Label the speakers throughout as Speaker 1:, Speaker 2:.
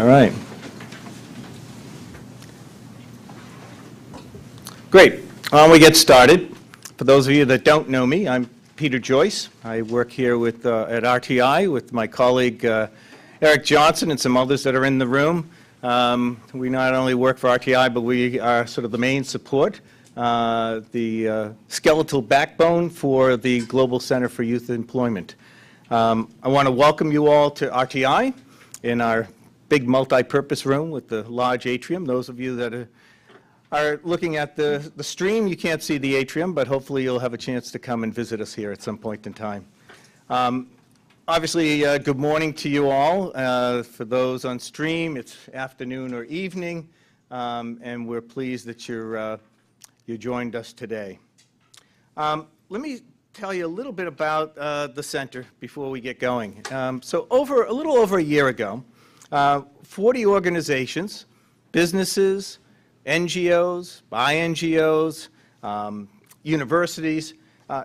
Speaker 1: All right. Great. Why don't we get started? For those of you that don't know me, I'm Peter Joyce. I work here with, at RTI with my colleague Eric Johnson and some others that are in the room. We not only work for RTI, but we are sort of the main support, the skeletal backbone for the Global Center for Youth Employment. I want to welcome you all to RTI in our big multi-purpose room with the large atrium. Those of you that are looking at the stream, you can't see the atrium, but hopefully you'll have a chance to come and visit us here at some point in time. Obviously, good morning to you all. For those on stream, it's afternoon or evening, and we're pleased that you joined us today. Let me tell you a little bit about the center before we get going. So a little over a year ago, 40 organizations, businesses, NGOs, bi-NGOs, universities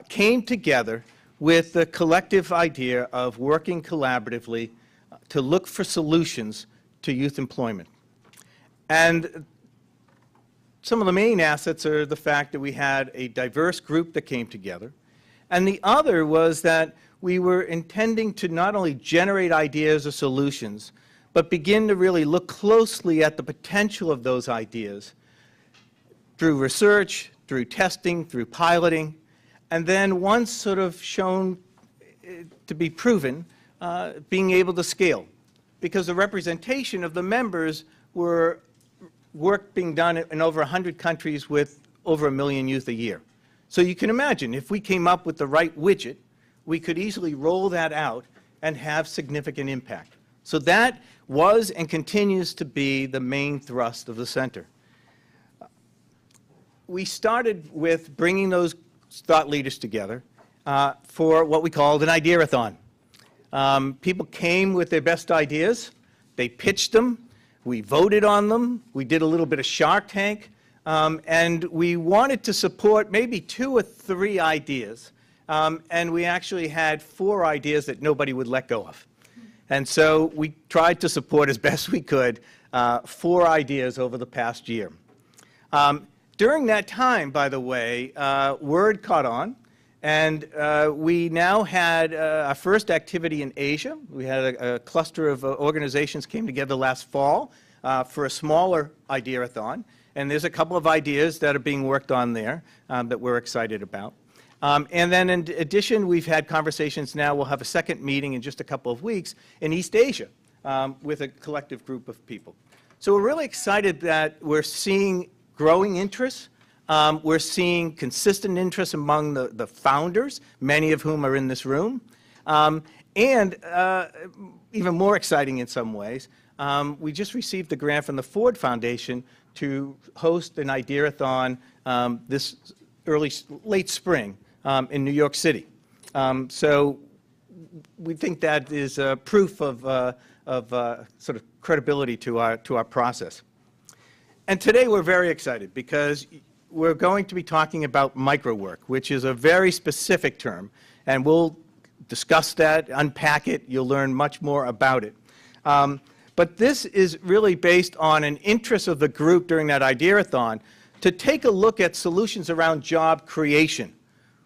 Speaker 1: came together with the collective idea of working collaboratively to look for solutions to youth employment. And some of the main assets are the fact that we had a diverse group that came together, and the other was that we were intending to not only generate ideas or solutions, but begin to really look closely at the potential of those ideas through research, through testing, through piloting, and then once sort of shown to be proven, being able to scale. Because the representation of the members were work being done in over 100 countries with over 1 million youth a year. So you can imagine, if we came up with the right widget, we could easily roll that out and have significant impact. So that was and continues to be the main thrust of the center. We started with bringing those thought leaders together for what we called an idea-a-thon. People came with their best ideas, they pitched them, we voted on them, we did a little bit of Shark Tank, and we wanted to support maybe 2 or 3 ideas, and we actually had 4 ideas that nobody would let go of. And so we tried to support as best we could 4 ideas over the past year. During that time, by the way, word caught on, and we now had our first activity in Asia. We had a cluster of organizations came together last fall for a smaller idea-a-thon, and there's a couple of ideas that are being worked on there that we're excited about. And then in addition, we've had conversations now. We'll have a second meeting in just a couple of weeks in East Asia with a collective group of people. So we're really excited that we're seeing growing interest. We're seeing consistent interest among the founders, many of whom are in this room. And even more exciting in some ways, we just received the grant from the Ford Foundation to host an idea-a-thon this late spring in New York City. So we think that is proof of sort of credibility to our process. And today we're very excited because we're going to be talking about microwork, which is a very specific term, and we'll discuss that, unpack it. You'll learn much more about it. But this is really based on an interest of the group during that idea-a-thon to take a look at solutions around job creation.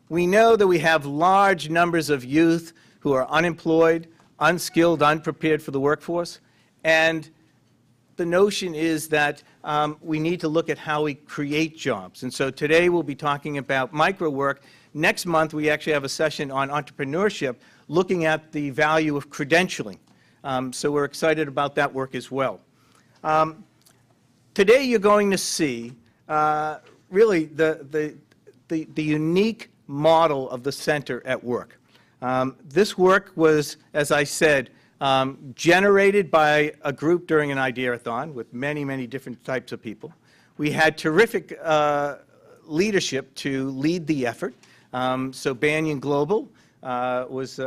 Speaker 1: We know that we have large numbers of youth who are unemployed, unskilled, unprepared for the workforce, and the notion is that we need to look at how we create jobs. And so today we'll be talking about microwork. Next month we actually have a session on entrepreneurship looking at the value of credentialing. So we're excited about that work as well. Today you're going to see really the unique model of the center at work. This work was, as I said, generated by a group during an idea-a-thon with many, many different types of people. We had terrific leadership to lead the effort. So Banyan Global was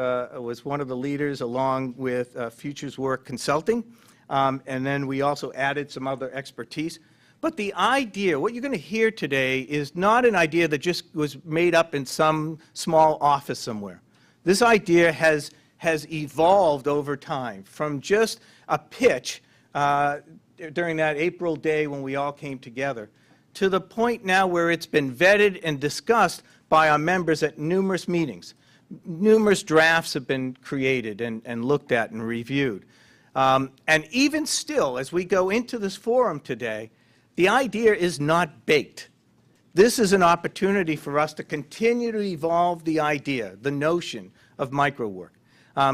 Speaker 1: one of the leaders along with Futures Work Consulting. And then we also added some other expertise. But the idea, what you're going to hear today, is not an idea that just was made up in some small office somewhere. This idea has evolved over time from just a pitch during that April day when we all came together, to the point now where it's been vetted and discussed by our members at numerous meetings. Numerous drafts have been created and looked at and reviewed. And even still, as we go into this forum today, the idea is not baked. This is an opportunity for us to continue to evolve the idea, the notion of microwork.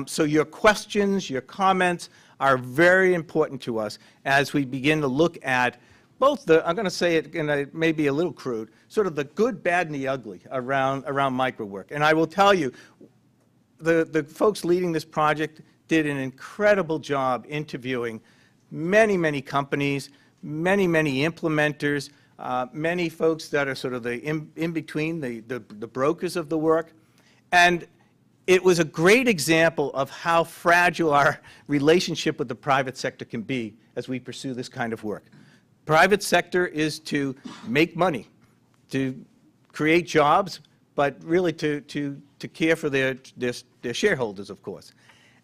Speaker 1: So your questions, your comments are very important to us as we begin to look at both the, I'm going to say it in a, maybe a little crude, sort of the good, bad, and the ugly around microwork. And I will tell you, the folks leading this project did an incredible job interviewing many, many companies, many, many implementers, many folks that are sort of the in between, the brokers of the work. And it was a great example of how fragile our relationship with the private sector can be as we pursue this kind of work. Private sector is to make money, to create jobs, but really to care for their shareholders, of course.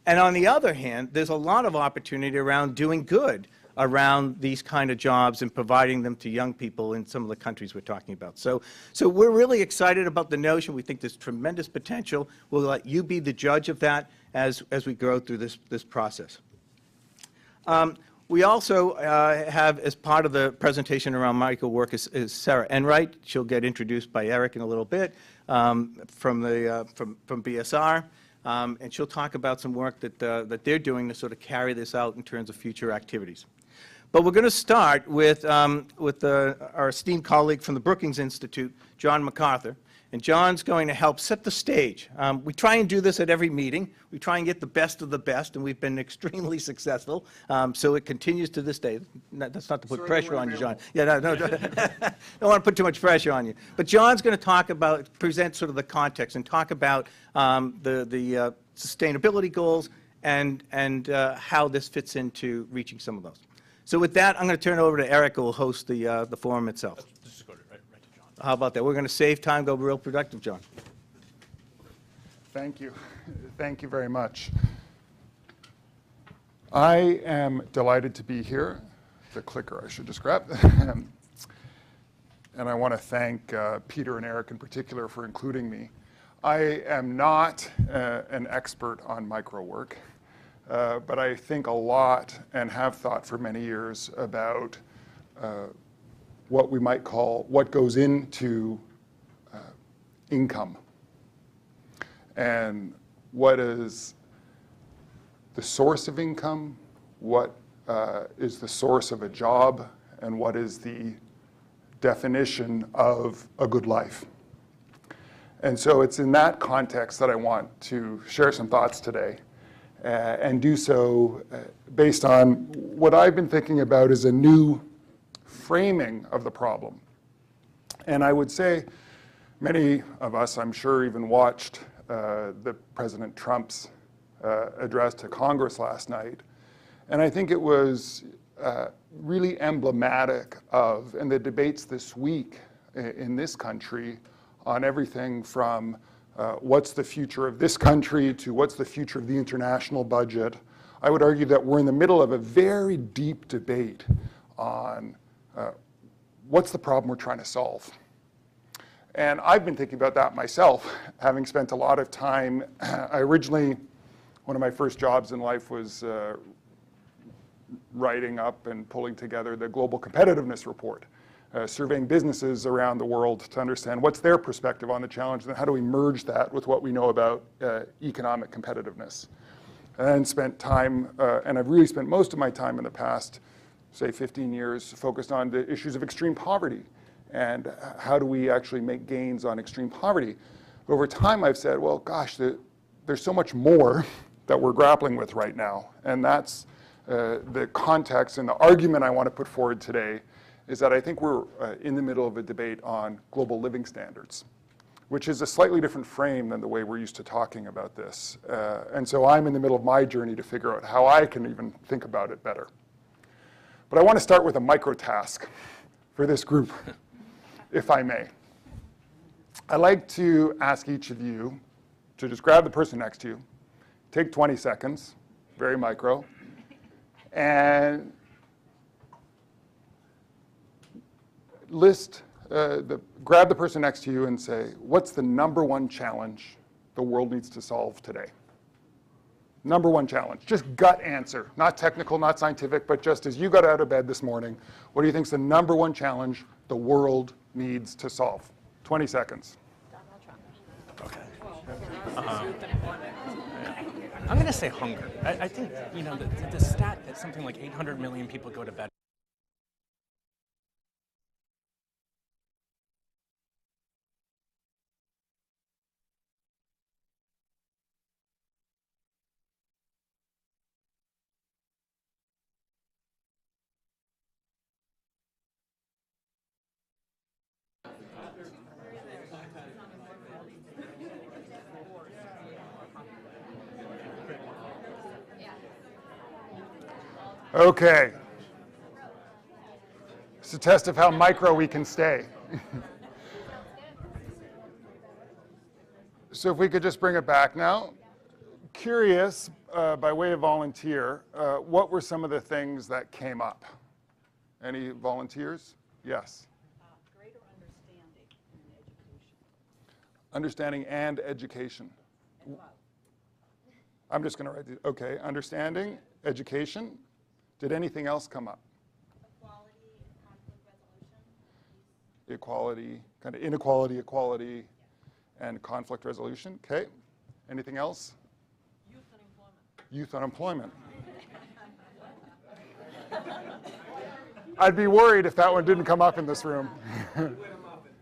Speaker 1: And on the other hand, there's a lot of opportunity around doing good around these kind of jobs and providing them to young people in some of the countries we're talking about. So we're really excited about the notion. We think there's tremendous potential. We'll let you be the judge of that as we go through this process. We also have, as part of the presentation around microwork, is Sara Enright. She'll get introduced by Eric in a little bit from BSR. And she'll talk about some work that they're doing to sort of carry this out in terms of future activities. But we're going to start with our esteemed colleague from the Brookings Institute, John McArthur. And John's going to help set the stage. We try and do this at every meeting. We try and get the best of the best, and we've been extremely successful. So it continues to this day. That's not to put pressure on you, John. Yeah, no, don't want to put too much pressure on you. But John's going to present sort of the context and talk about the sustainability goals and how this fits into reaching some of those. So with that, I'm going to turn it over to Eric, who will host the forum itself.
Speaker 2: Let's just go right to John.
Speaker 1: How about that? We're going to save time, go real productive, John.
Speaker 3: Thank you. Thank you very much. I am delighted to be here. The clicker I should just grab. And I want to thank Peter and Eric in particular for including me. I am not an expert on microwork. But I think a lot and have thought for many years about what we might call what goes into income and what is the source of income, what is the source of a job, and what is the definition of a good life. And so it's in that context that I want to share some thoughts today. And do so based on what I've been thinking about as a new framing of the problem. And I would say many of us, I'm sure, even watched the President Trump's address to Congress last night. And I think it was really emblematic of, and the debates this week in this country on everything from what's the future of this country to what's the future of the international budget. I would argue that we're in the middle of a very deep debate on what's the problem we're trying to solve. And I've been thinking about that myself, having spent a lot of time. One of my first jobs in life was writing up and pulling together the Global Competitiveness Report. Surveying businesses around the world to understand what's their perspective on the challenge and how do we merge that with what we know about economic competitiveness. And spent time, and I've really spent most of my time in the past, say 15 years, focused on the issues of extreme poverty and how do we actually make gains on extreme poverty. Over time I've said, well, gosh, there's so much more that we're grappling with right now. And that's the context and the argument I want to put forward today is that I think we're in the middle of a debate on global living standards, which is a slightly different frame than the way we're used to talking about this. And so I'm in the middle of my journey to figure out how I can even think about it better. But I want to start with a micro task for this group, if I may. I'd like to ask each of you to just grab the person next to you, take 20 seconds, very micro, and grab the person next to you and say, what's the #1 challenge the world needs to solve today? #1 challenge, just gut answer, not technical, not scientific, but just as you got out of bed this morning, what do you think is the #1 challenge the world needs to solve? 20 seconds.
Speaker 2: Okay. I'm going to say hunger. I think, the stat that something like 800 million people go to bed.
Speaker 3: Okay. It's a test of how micro we can stay. So if we could just bring it back now. Curious, by way of volunteer, what were some of the things that came up? Any volunteers? Yes.
Speaker 4: Greater understanding in education.
Speaker 3: Understanding and education. I'm just going to write these. Okay, understanding, education. Did anything else come up?
Speaker 4: Equality and conflict resolution.
Speaker 3: Equality, kind of inequality, equality, and conflict resolution. Okay. Anything else?
Speaker 4: Youth unemployment.
Speaker 3: Youth unemployment. I'd be worried if that one didn't come up in this room.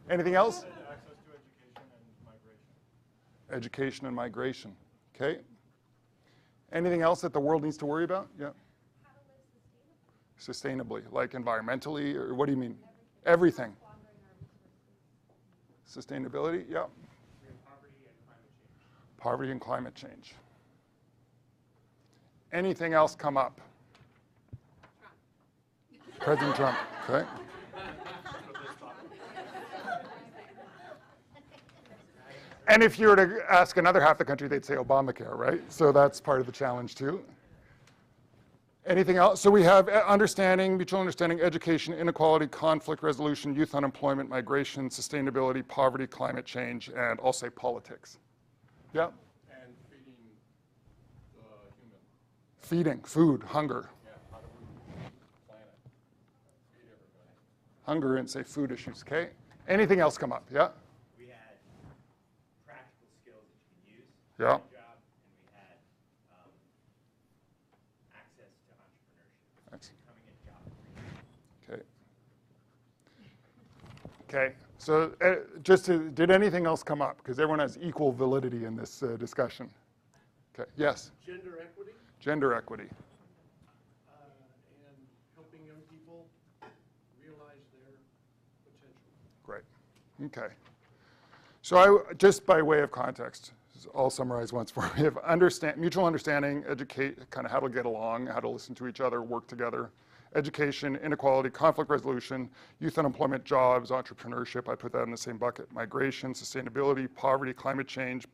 Speaker 3: Anything else?
Speaker 5: Access to education and migration.
Speaker 3: Education and migration. Okay. Anything else that the world needs to worry about? Yeah.
Speaker 4: How to live
Speaker 3: Sustainably, like environmentally, or what do you mean? Everything. Sustainability, yeah. Poverty and climate change. Anything else come up? Trump. President Trump, okay. And if you were to ask another half the country, they'd say Obamacare, right? So that's part of the challenge too. Anything else? So we have understanding, mutual understanding, education, inequality, conflict resolution, youth unemployment, migration, sustainability, poverty, climate change, and I'll say politics. Yeah?
Speaker 5: And feeding the human.
Speaker 3: Feeding, food, hunger.
Speaker 5: Yeah, how do we feed the planet? Feed everybody.
Speaker 3: Hunger and say food issues, okay? Anything else come up? Yeah?
Speaker 6: We had practical skills that you can use.
Speaker 3: Yeah.
Speaker 6: Job, and we had access to entrepreneurship.
Speaker 3: Thanks.
Speaker 6: Becoming a job.
Speaker 3: Okay. Okay. So did anything else come up? Because everyone has equal validity in this discussion. Okay. Yes?
Speaker 7: Gender equity
Speaker 3: Gender equity.
Speaker 7: and helping young people realize their potential.
Speaker 3: Great. Okay. So just by way of context, I'll summarize once more. We have mutual understanding, educate, kind of how to get along, how to listen to each other, work together. Education, inequality, conflict resolution, youth unemployment, jobs, entrepreneurship, I put that in the same bucket. Migration, sustainability, poverty, climate change,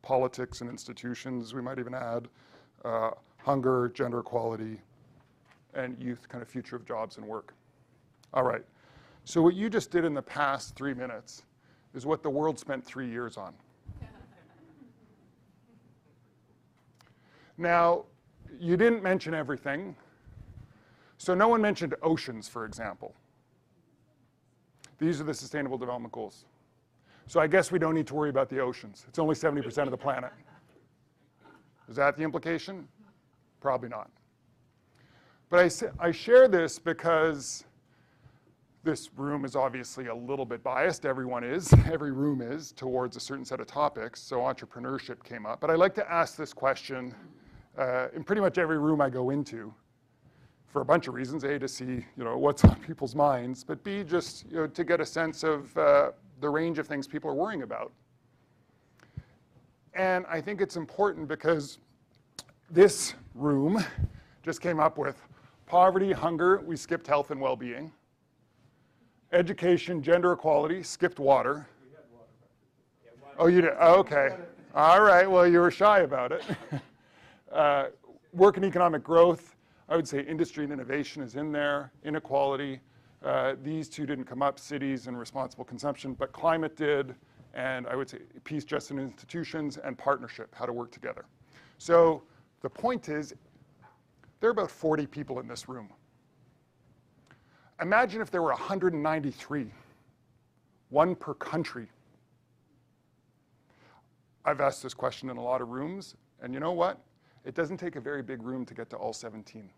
Speaker 3: politics and institutions, we might even add. Hunger, gender equality, and youth, kind of future of jobs and work. All right. So what you just did in the past 3 minutes is what the world spent 3 years on. Now, you didn't mention everything. So no one mentioned oceans, for example. These are the Sustainable Development Goals. So I guess we don't need to worry about the oceans. It's only 70% of the planet. Is that the implication? Probably not. But I share this because this room is obviously a little bit biased. Everyone is, every room is, towards a certain set of topics. So entrepreneurship came up. But I like to ask this question in pretty much every room I go into for a bunch of reasons. A, to see what's on people's minds, but B, just to get a sense of the range of things people are worrying about. And I think it's important because this room just came up with poverty, hunger, we skipped health and well-being. Education, gender equality, skipped water.
Speaker 5: We had water back there.
Speaker 3: Oh, you did? Oh, okay. All right, well, you were shy about it. Work and economic growth, I would say industry and innovation is in there. Inequality, These two didn't come up, cities and responsible consumption, but climate did, and I would say peace, justice, and institutions, and partnership, how to work together. So the point is, there are about 40 people in this room. Imagine if there were 193, one per country. I've asked this question in a lot of rooms, and you know what? It doesn't take a very big room to get to all 17.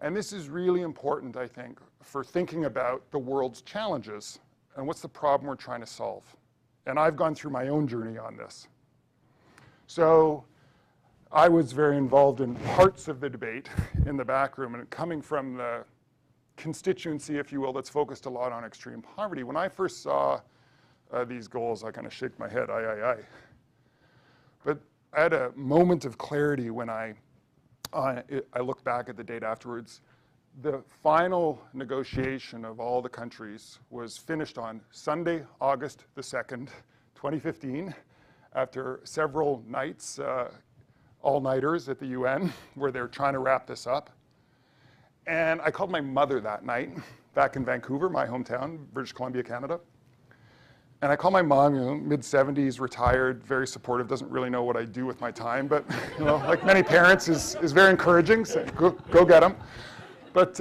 Speaker 3: And this is really important, I think, for thinking about the world's challenges and what's the problem we're trying to solve. And I've gone through my own journey on this. So I was very involved in parts of the debate in the back room, and coming from the constituency, if you will, that's focused a lot on extreme poverty. When I first saw these goals, I kind of shake my head, aye. But I had a moment of clarity when I looked back at the date afterwards. The final negotiation of all the countries was finished on Sunday, August the 2nd, 2015, after several nights, all-nighters at the UN, where they're trying to wrap this up. And I called my mother that night, back in Vancouver, my hometown, British Columbia, Canada. And I called my mom, you know, mid-70s, retired, very supportive, doesn't really know what I do with my time, but you know, like many parents, is very encouraging, so go get them. But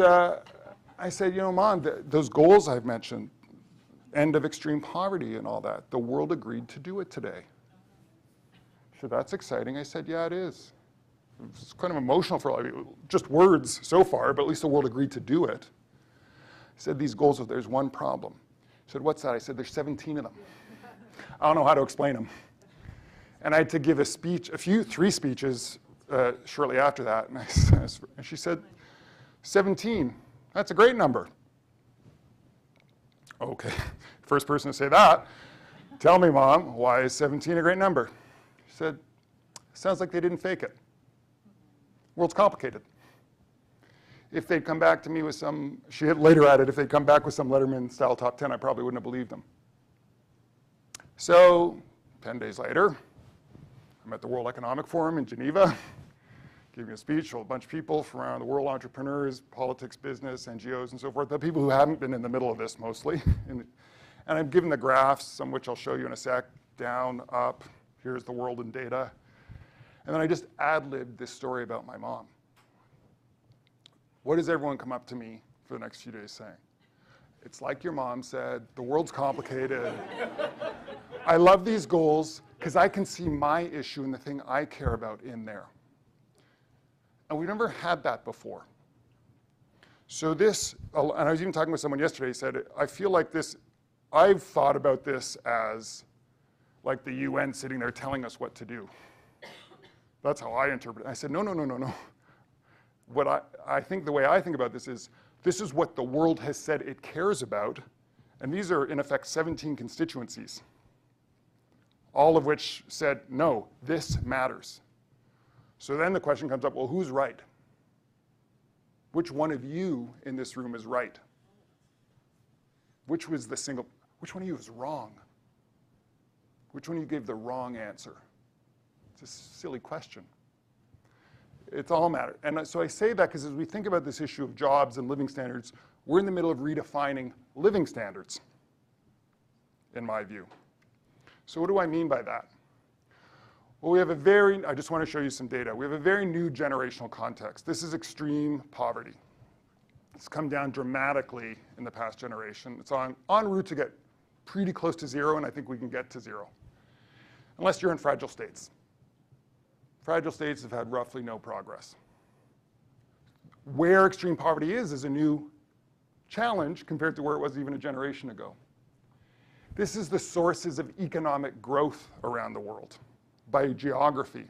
Speaker 3: I said, you know, Mom, those goals I've mentioned, end of extreme poverty and all that, the world agreed to do it today. So that's exciting. I said, yeah, it is. It's kind of emotional for a lot of people, just words so far, but at least the world agreed to do it. I said, these goals, there's one problem. I said, what's that? I said, there's 17 of them. I don't know how to explain them. And I had to give a speech, three speeches shortly after that. And she said, 17, that's a great number. Okay, first person to say that. Tell me, Mom, why is 17 a great number? She said, sounds like they didn't fake it. World's complicated. If they'd come back to me with some, she had later added, if they'd come back with some Letterman-style top 10, I probably wouldn't have believed them. So 10 days later, I'm at the World Economic Forum in Geneva, giving a speech to a bunch of people from around the world, entrepreneurs, politics, business, NGOs, and so forth, but people who haven't been in the middle of this mostly. And I'm given the graphs, some which I'll show you in a sec, down, up, here's the world in data. And then I just ad-libbed this story about my mom. What does everyone come up to me for the next few days saying? It's like your mom said, the world's complicated. I love these goals because I can see my issue and the thing I care about in there. And we've never had that before. So this, and I was even talking with someone yesterday, he said, I feel like this, I've thought about this as like the UN sitting there telling us what to do. That's how I interpret it. I said, no. What I think, the way I think about this is what the world has said it cares about, and these are, in effect, 17 constituencies, all of which said, no, this matters. So then the question comes up, well, who's right? Which one of you in this room is right? Which one of you is wrong? Which one of you gave the wrong answer? It's a silly question. It's all matter. And so I say that because as we think about this issue of jobs and living standards, we're in the middle of redefining living standards, in my view. So what do I mean by that? Well, we have I just want to show you some data. We have a very new generational context. This is extreme poverty. It's come down dramatically in the past generation. It's en route to get pretty close to zero, and I think we can get to zero, unless you're in fragile states. Fragile states have had roughly no progress. Where extreme poverty is a new challenge compared to where it was even a generation ago. This is the sources of economic growth around the world by geography.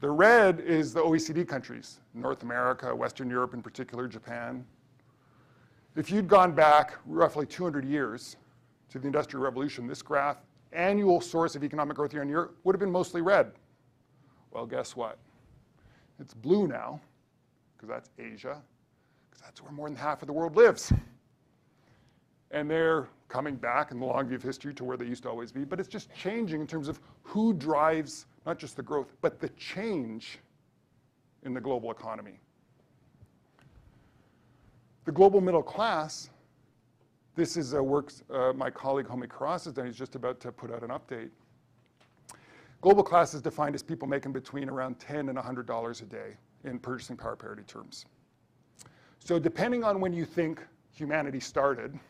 Speaker 3: The red is the OECD countries, North America, Western Europe in particular, Japan. If you'd gone back roughly 200 years to the Industrial Revolution, this graph, annual source of economic growth year on year, would have been mostly red. Well, guess what? It's blue now, because that's Asia, because that's where more than half of the world lives. And they're coming back in the long view of history to where they used to always be, but it's just changing in terms of who drives not just the growth, but the change in the global economy. The global middle class, this is a work my colleague Homi Karas has done. He's just about to put out an update. Global class is defined as people making between around $10 and $100 a day in purchasing power parity terms. So depending on when you think humanity started, it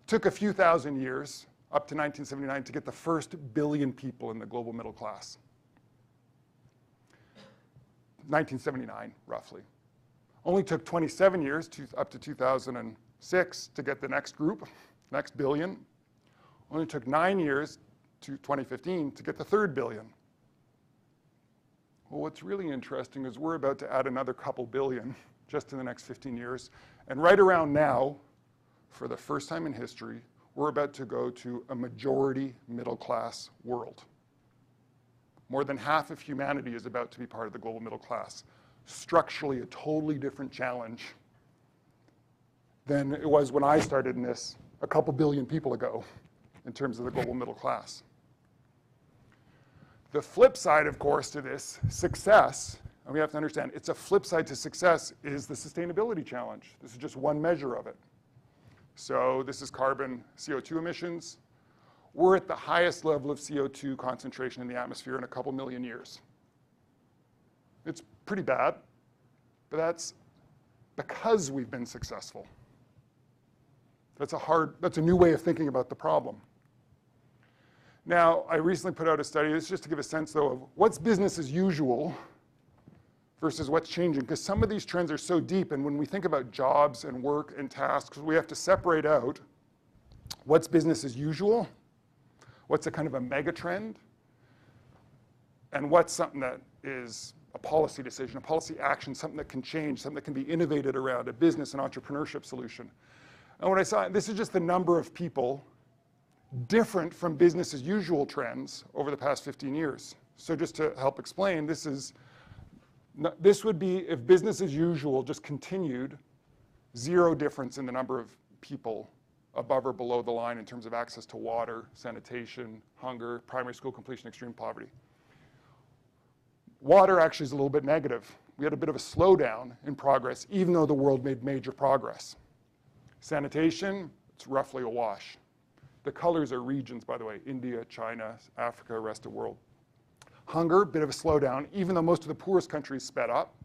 Speaker 3: took a few thousand years, up to 1979, to get the first billion people in the global middle class. 1979, roughly. Only took 27 years, up to 2006, to get the next group, next billion. Only took 9 years, to 2015, to get the third billion. Well, what's really interesting is we're about to add another couple billion just in the next 15 years. And right around now, for the first time in history, we're about to go to a majority middle class world. More than half of humanity is about to be part of the global middle class. Structurally, a totally different challenge than it was when I started in this a couple billion people ago in terms of the global middle class. The flip side, of course, to this success, and we have to understand, it's a flip side to success, is the sustainability challenge. This is just one measure of it. So this is carbon CO2 emissions. We're at the highest level of CO2 concentration in the atmosphere in a couple million years. It's pretty bad, but that's because we've been successful. That's a new way of thinking about the problem. Now, I recently put out a study, this is just to give a sense, though, of what's business as usual versus what's changing, because some of these trends are so deep, and when we think about jobs and work and tasks, we have to separate out what's business as usual, what's a kind of a mega trend, and what's something that is a policy decision, a policy action, something that can change, something that can be innovated around, a business and entrepreneurship solution. And what I saw, this is just the number of people different from business as usual trends over the past 15 years. So just to help explain, this would be if business as usual just continued, zero difference in the number of people above or below the line in terms of access to water, sanitation, hunger, primary school completion, extreme poverty. Water actually is a little bit negative. We had a bit of a slowdown in progress, even though the world made major progress. Sanitation, it's roughly a wash. The colors are regions, by the way, India, China, Africa, rest of the world. Hunger, bit of a slowdown, even though most of the poorest countries sped up,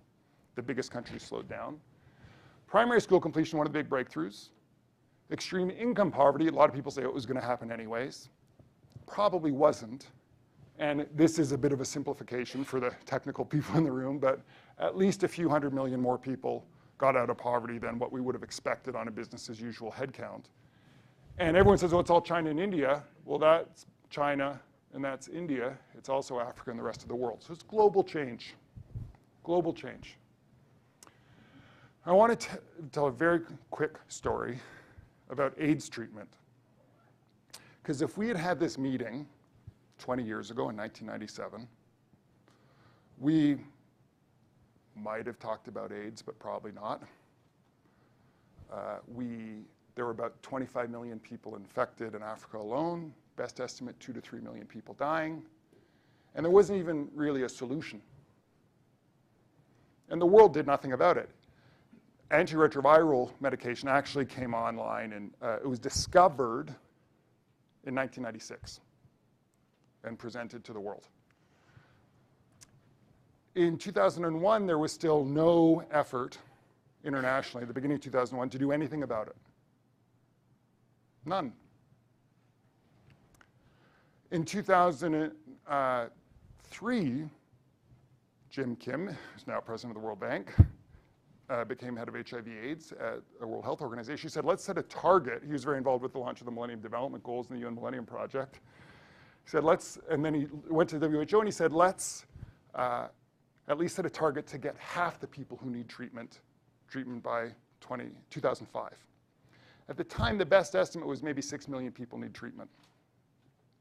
Speaker 3: the biggest countries slowed down. Primary school completion, one of the big breakthroughs. Extreme income poverty, a lot of people say it was going to happen anyways. Probably wasn't. And this is a bit of a simplification for the technical people in the room, but at least a few 100 million more people got out of poverty than what we would have expected on a business as usual head count. And everyone says, oh, it's all China and India. Well, that's China and that's India. It's also Africa and the rest of the world. So it's global change, global change. I want to tell a very quick story about AIDS treatment. Because if we had had this meeting 20 years ago in 1997, we might have talked about AIDS, but probably not. There were about 25 million people infected in Africa alone. Best estimate, 2 to 3 million people dying. And there wasn't even really a solution. And the world did nothing about it. Antiretroviral medication actually came online, and it was discovered in 1996 and presented to the world. In 2001, there was still no effort internationally, at the beginning of 2001, to do anything about it. None. In 2003, Jim Kim, who's now president of the World Bank, became head of HIV/AIDS at the World Health Organization. He said, let's set a target. He was very involved with the launch of the Millennium Development Goals and the UN Millennium Project. He said, and then he went to the WHO and he said, let's at least set a target to get half the people who need treatment by 2005. At the time, the best estimate was maybe 6 million people need treatment,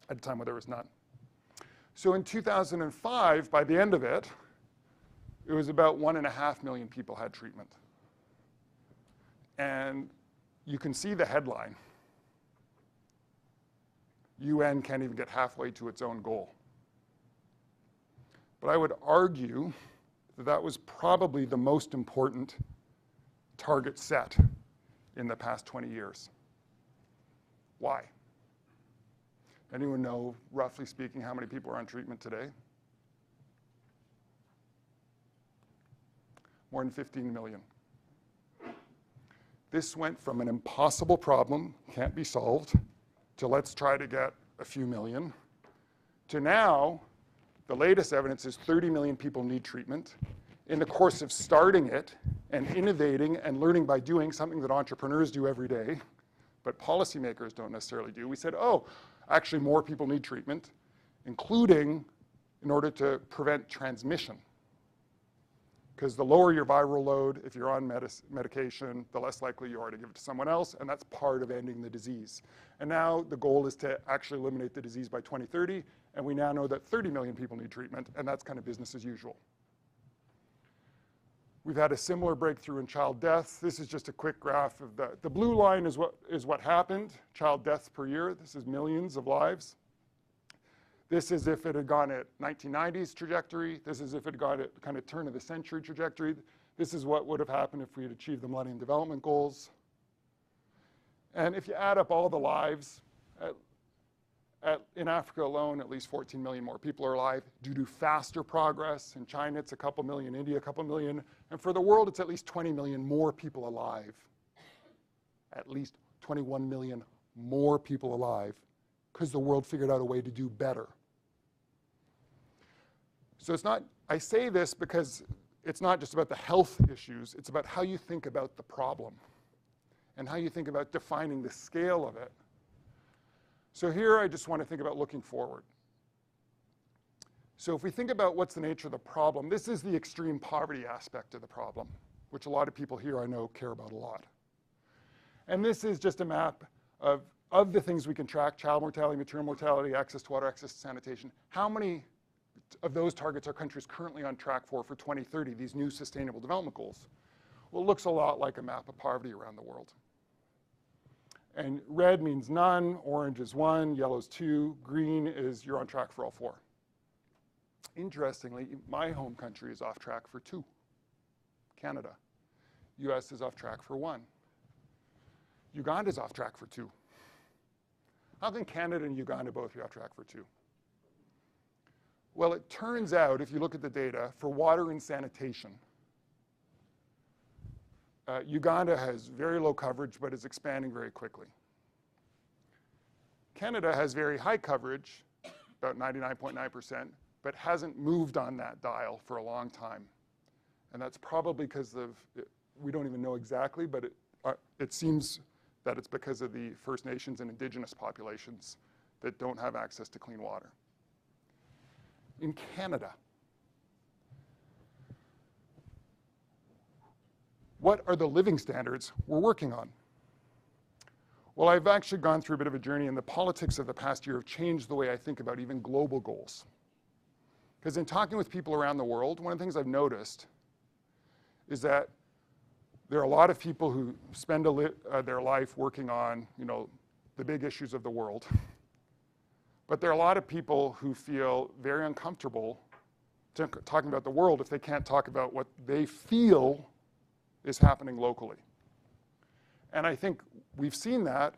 Speaker 3: at a time where there was none. So in 2005, by the end of it, it was about 1.5 million people had treatment. And you can see the headline. UN can't even get halfway to its own goal. But I would argue that that was probably the most important targets set in the past 20 years. Why? Anyone know, roughly speaking, how many people are on treatment today? More than 15 million. This went from an impossible problem, can't be solved, to let's try to get a few million, to now, the latest evidence is 30 million people need treatment. In the course of starting it and innovating and learning by doing, something that entrepreneurs do every day, but policymakers don't necessarily do, we said, oh, actually more people need treatment, including in order to prevent transmission. Because the lower your viral load, if you're on medication, the less likely you are to give it to someone else, and that's part of ending the disease. And now the goal is to actually eliminate the disease by 2030, and we now know that 30 million people need treatment, and that's kind of business as usual. We've had a similar breakthrough in child deaths. This is just a quick graph of the blue line is what happened, child deaths per year. This is millions of lives. This is if it had gone at 1990s trajectory. This is if it had gone at kind of turn of the century trajectory. This is what would have happened if we had achieved the Millennium Development Goals. And if you add up all the lives, in Africa alone, at least 14 million more people are alive due to faster progress. In China, it's a couple million. India, a couple million. And for the world, it's at least 20 million more people alive. At least 21 million more people alive, because the world figured out a way to do better. So it's not, I say this because it's not just about the health issues, it's about how you think about the problem and how you think about defining the scale of it. So here I just want to think about looking forward. So if we think about what's the nature of the problem, this is the extreme poverty aspect of the problem, which a lot of people here I know care about a lot. And this is just a map of the things we can track: child mortality, maternal mortality, access to water, access to sanitation. How many of those targets are countries currently on track for 2030, these new sustainable development goals? Well, it looks a lot like a map of poverty around the world. And red means none, orange is 1, yellow is 2, green is you're on track for all 4. Interestingly, my home country is off track for 2, Canada. US is off track for 1. Uganda's off track for 2. How can Canada and Uganda both be off track for 2? Well, it turns out, if you look at the data, for water and sanitation, Uganda has very low coverage, but is expanding very quickly. Canada has very high coverage, about 99.9%, but hasn't moved on that dial for a long time. And that's probably because of, we don't even know exactly, but it seems that it's because of the First Nations and Indigenous populations that don't have access to clean water. In Canada, what are the living standards we're working on? Well, I've actually gone through a bit of a journey, and the politics of the past year have changed the way I think about even global goals. Because in talking with people around the world, one of the things I've noticed is that there are a lot of people who spend their life working on, the big issues of the world. But there are a lot of people who feel very uncomfortable talking about the world if they can't talk about what they feel is happening locally. And I think we've seen that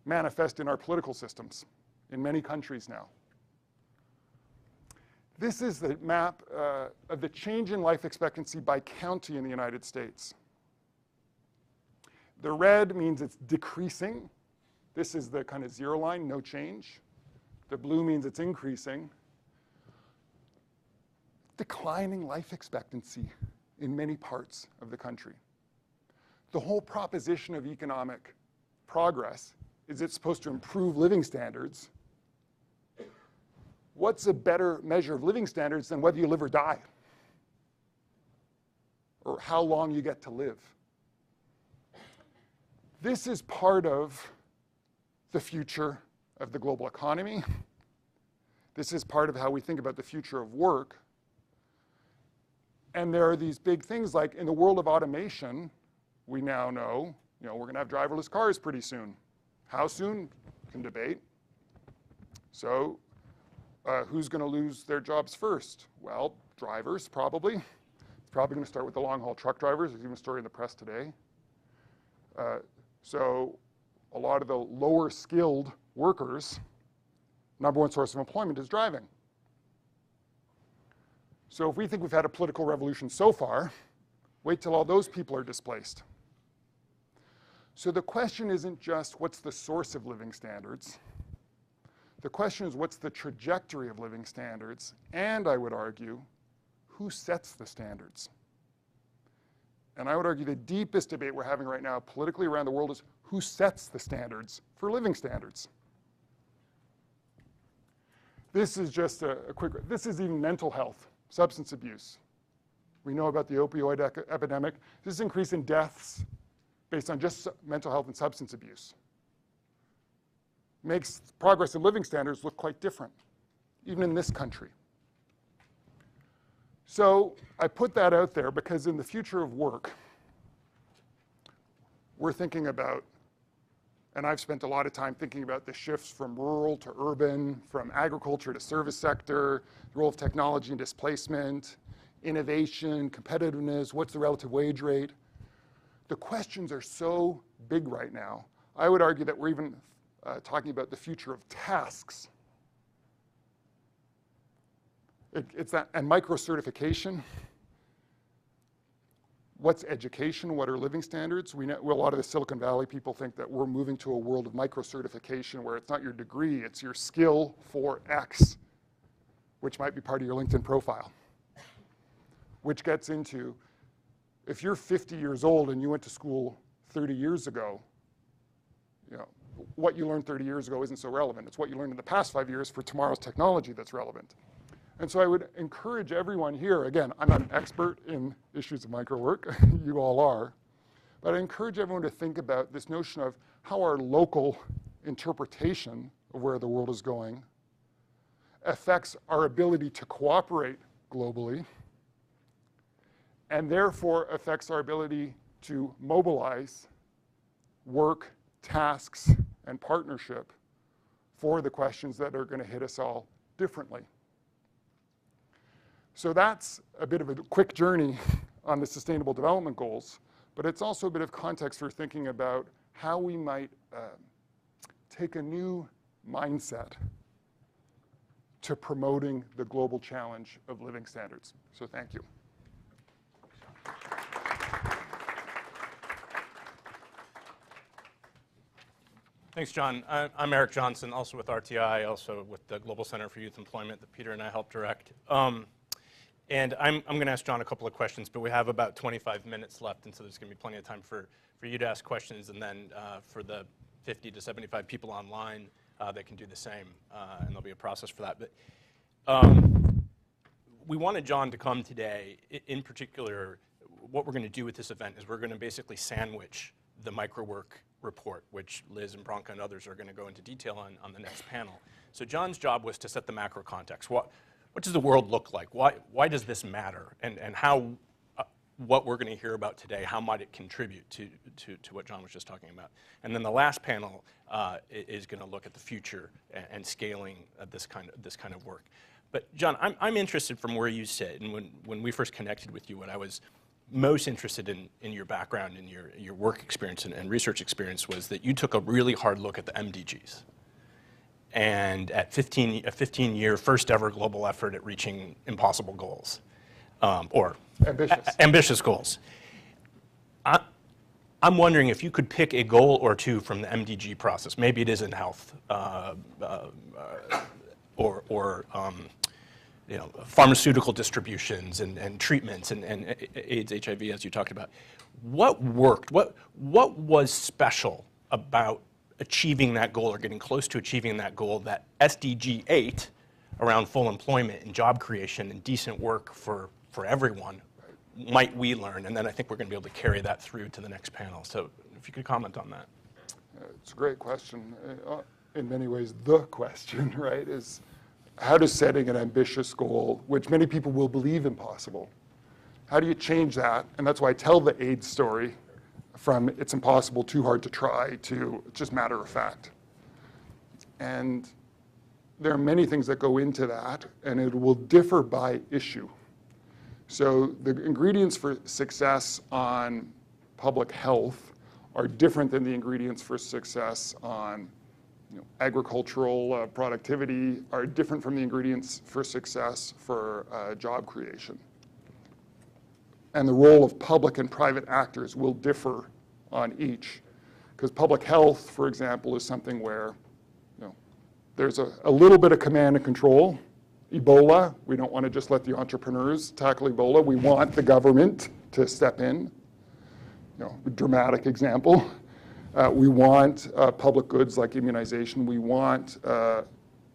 Speaker 3: manifest in our political systems in many countries now. This is the map of the change in life expectancy by county in the United States. The red means it's decreasing. This is the kind of 0 line, no change. The blue means it's increasing. Declining life expectancy in many parts of the country. The whole proposition of economic progress is it's supposed to improve living standards. What's a better measure of living standards than whether you live or die? Or how long you get to live? This is part of the future of the global economy. This is part of how we think about the future of work. And there are these big things like in the world of automation, we now know, we're going to have driverless cars pretty soon. How soon? Can debate. So who's going to lose their jobs first? Well, drivers, probably. It's probably going to start with the long-haul truck drivers. There's even a story in the press today. So a lot of the lower skilled workers, number one source of employment is driving. So if we think we've had a political revolution so far, wait till all those people are displaced. So the question isn't just what's the source of living standards. The question is what's the trajectory of living standards, and I would argue, who sets the standards? And I would argue the deepest debate we're having right now politically around the world is who sets the standards for living standards? This is just a quick, this is even mental health, substance abuse. We know about the opioid epidemic. This is an increase in deaths based on just mental health and substance abuse. Makes progress in living standards look quite different, even in this country. So I put that out there because in the future of work, we're thinking about, and I've spent a lot of time thinking about the shifts from rural to urban, from agriculture to service sector, the role of technology and displacement, innovation, competitiveness, what's the relative wage rate. The questions are so big right now. I would argue that we're even talking about the future of tasks. It's that, and micro-certification. What's education? What are living standards? We know, well, a lot of the Silicon Valley people think that we're moving to a world of micro-certification where it's not your degree, it's your skill for X, which might be part of your LinkedIn profile. Which gets into, if you're 50 years old and you went to school 30 years ago, you know, what you learned 30 years ago isn't so relevant. It's what you learned in the past 5 years for tomorrow's technology that's relevant. And so I would encourage everyone here, again, I'm not an expert in issues of microwork, you all are, but I encourage everyone to think about this notion of how our local interpretation of where the world is going affects our ability to cooperate globally, and therefore affects our ability to mobilize work, tasks, and partnership for the questions that are going to hit us all differently. So that's a bit of a quick journey on the Sustainable Development Goals, but it's also a bit of context for thinking about how we might take a new mindset to promoting the global challenge of living standards. So thank you.
Speaker 2: Thanks, John. I'm Eric Johnson, also with RTI, also with the Global Center for Youth Employment that Peter and I helped direct. And I'm going to ask John a couple of questions, but we have about 25 minutes left, and so there's going to be plenty of time for you to ask questions, and then for the 50 to 75 people online, they can do the same, and there'll be a process for that. But we wanted John to come today. In particular, what we're going to do with this event is we're going to basically sandwich the Microwork report, which Liz and Branka and others are going to go into detail on the next panel. So John's job was to set the macro context. What does the world look like? Why does this matter? And how what we're going to hear about today, how might it contribute to what John was just talking about? And then the last panel is going to look at the future and scaling this kind of work. But John, I'm interested from where you sit, and when we first connected with you, what I was most interested in your background and your work experience and research experience was that you took a really hard look at the MDGs. And at a 15-year first ever global effort at reaching impossible goals, or ambitious goals. I'm wondering if you could pick a goal or two from the MDG process. Maybe it is in health, or pharmaceutical distributions and treatments and AIDS, HIV, as you talked about. What worked? What was special about achieving that goal or getting close to achieving that goal that SDG 8 around full employment and job creation and decent work for everyone might we learn? And then I think we're going to be able to carry that through to the next panel. So if you could comment on that.
Speaker 3: It's a great question. In many ways, the question, right, is how does setting an ambitious goal, which many people will believe impossible, how do you change that? And that's why I tell the AIDS story, from it's impossible, too hard to try, to just matter of fact. And there are many things that go into that, and it will differ by issue. So the ingredients for success on public health are different than the ingredients for success on agricultural productivity, are different from the ingredients for success for job creation. And the role of public and private actors will differ on each. Because public health, for example, is something where there's a little bit of command and control. Ebola, we don't want to just let the entrepreneurs tackle Ebola. We want the government to step in. A dramatic example. We want public goods like immunization. We want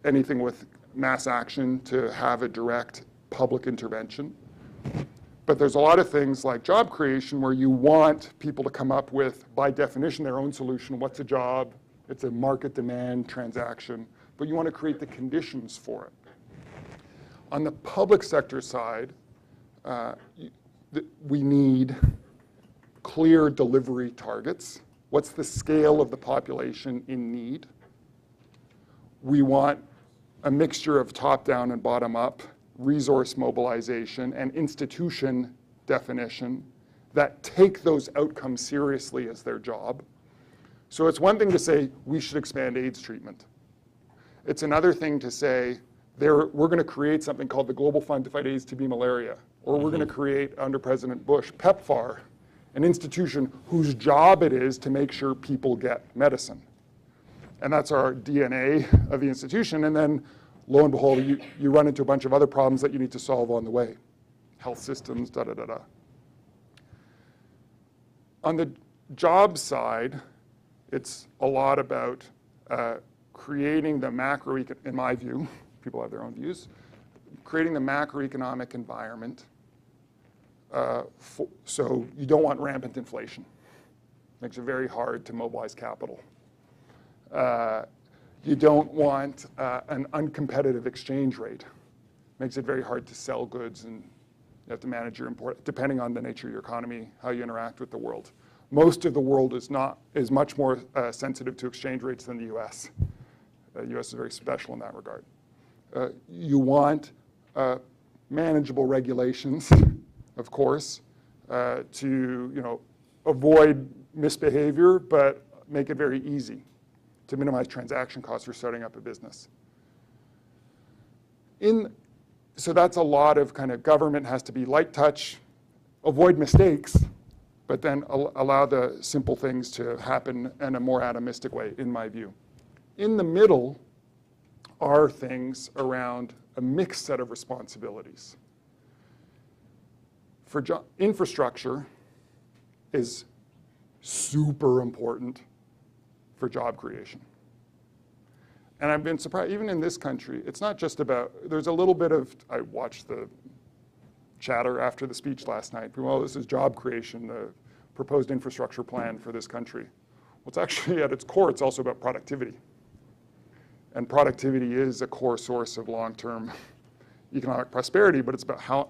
Speaker 3: anything with mass action to have a direct public intervention. But there's a lot of things like job creation where you want people to come up with, by definition, their own solution. What's a job? It's a market demand transaction. But you want to create the conditions for it. On the public sector side, we need clear delivery targets. What's the scale of the population in need? We want a mixture of top-down and bottom-up resource mobilization and institution definition that take those outcomes seriously as their job. So it's one thing to say we should expand AIDS treatment. It's another thing to say we're going to create something called the Global Fund to Fight AIDS, TB, Malaria, or we're going to create, under President Bush, PEPFAR, an institution whose job it is to make sure people get medicine. And that's our DNA of the institution. And then, lo and behold, you run into a bunch of other problems that you need to solve on the way. Health systems, da-da-da-da. On the job side, it's a lot about creating the in my view, people have their own views, creating the macroeconomic environment so you don't want rampant inflation. Makes it very hard to mobilize capital. You don't want an uncompetitive exchange rate. Makes it very hard to sell goods, and you have to manage your import, depending on the nature of your economy, how you interact with the world. Most of the world is much more sensitive to exchange rates than the US. The US is very special in that regard. You want manageable regulations, of course, to avoid misbehavior, but make it very easy to minimize transaction costs for starting up a business. So that's a lot of kind of government has to be light touch, avoid mistakes, but then allow the simple things to happen in a more atomistic way, in my view. In the middle are things around a mixed set of responsibilities. Infrastructure is super important for job creation. And I've been surprised, even in this country, it's not just about, there's a little bit of, I watched the chatter after the speech last night. Well, this is job creation, the proposed infrastructure plan for this country. Well, it's actually, at its core, it's also about productivity. And productivity is a core source of long-term economic prosperity, but it's about how,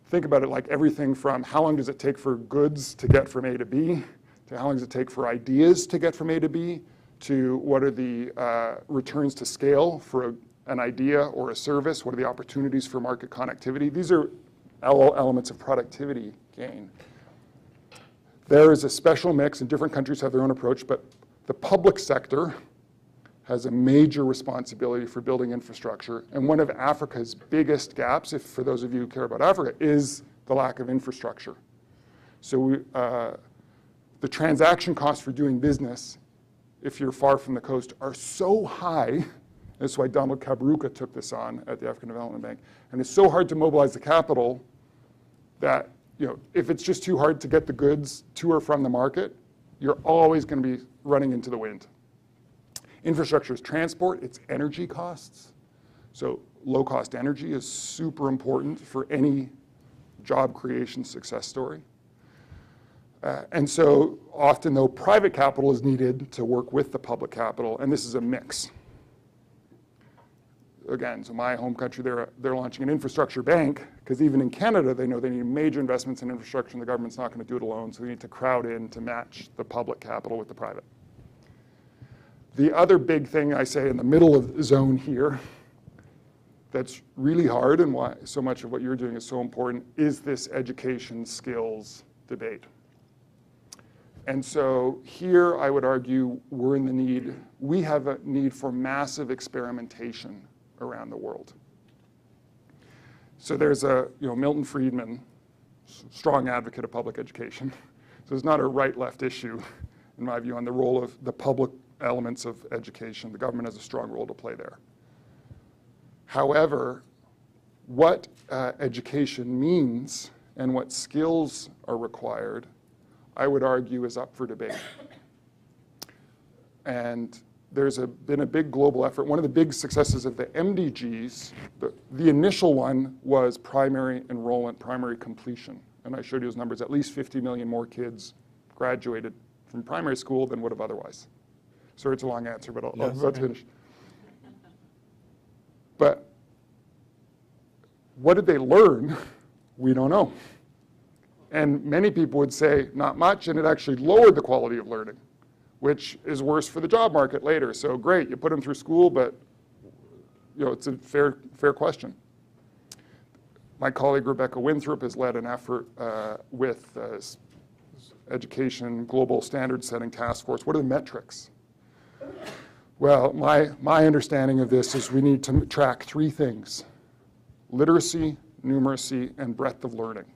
Speaker 3: think about it like everything from how long does it take for goods to get from A to B, to how long does it take for ideas to get from A to B, to what are the returns to scale for an idea or a service, what are the opportunities for market connectivity. These are all elements of productivity gain. There is a special mix, and different countries have their own approach, but the public sector has a major responsibility for building infrastructure. And one of Africa's biggest gaps, if for those of you who care about Africa, is the lack of infrastructure. So the transaction costs for doing business, if you're far from the coast, are so high. That's why Donald Kabruka took this on at the African Development Bank. And it's so hard to mobilize the capital that if it's just too hard to get the goods to or from the market, you're always going to be running into the wind. Infrastructure is transport, it's energy costs. So low-cost energy is super important for any job creation success story. And so often, though, private capital is needed to work with the public capital, and this is a mix. Again, so my home country, they're launching an infrastructure bank, because even in Canada, they know they need major investments in infrastructure, and the government's not going to do it alone, so they need to crowd in to match the public capital with the private. The other big thing I say in the middle of the zone here that's really hard, and why so much of what you're doing is so important, is this education skills debate. And so here I would argue we have a need for massive experimentation around the world. So there's Milton Friedman, strong advocate of public education. So it's not a right-left issue, in my view, on the role of the public elements of education. The government has a strong role to play there. However, what education means and what skills are required, I would argue, is up for debate. And there's been a big global effort. One of the big successes of the MDGs, the initial one was primary enrollment, primary completion. And I showed you those numbers. At least 50 million more kids graduated from primary school than would have otherwise. Sorry, it's a long answer, but I'll finish. But what did they learn? We don't know. And many people would say not much, and it actually lowered the quality of learning, which is worse for the job market later. So great, you put them through school, but it's a fair question. My colleague Rebecca Winthrop has led an effort with Education Global Standard Setting Task Force. What are the metrics? Well, my understanding of this is we need to track three things: literacy, numeracy, and breadth of learning.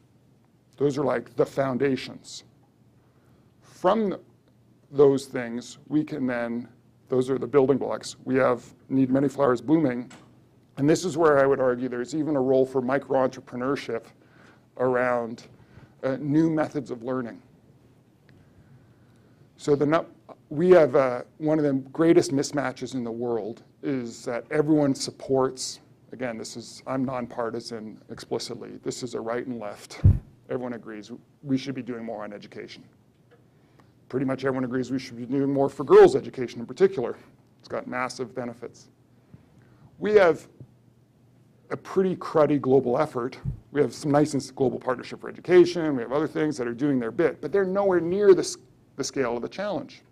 Speaker 3: Those are like the foundations. From those things, we can then, those are the building blocks. We need many flowers blooming. And this is where I would argue there's even a role for micro-entrepreneurship around new methods of learning. So we have one of the greatest mismatches in the world is that everyone supports, again, I'm nonpartisan explicitly. This is a right and left. Everyone agrees we should be doing more on education. Pretty much everyone agrees we should be doing more for girls' education in particular. It's got massive benefits. We have a pretty cruddy global effort. We have some nice global partnership for education. We have other things that are doing their bit, but they're nowhere near the scale of the challenge.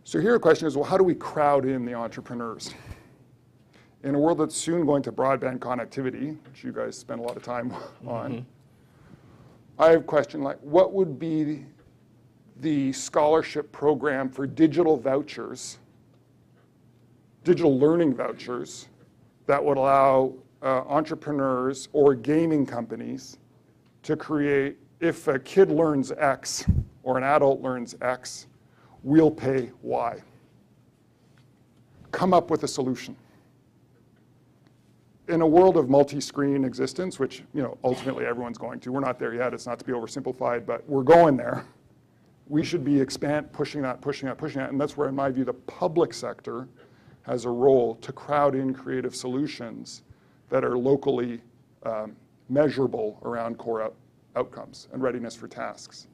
Speaker 3: So here the question is, well, how do we crowd in the entrepreneurs? In a world that's soon going to broadband connectivity, which you guys spend a lot of time on, I have a question like, what would be the scholarship program for digital vouchers, digital learning vouchers, that would allow entrepreneurs or gaming companies to create, if a kid learns X or an adult learns X, we'll pay Y. Come up with a solution. In a world of multi-screen existence, which ultimately everyone's going to, we're not there yet, it's not to be oversimplified, but we're going there. We should be pushing that, and that's where, in my view, the public sector has a role to crowd in creative solutions that are locally measurable around core outcomes and readiness for tasks.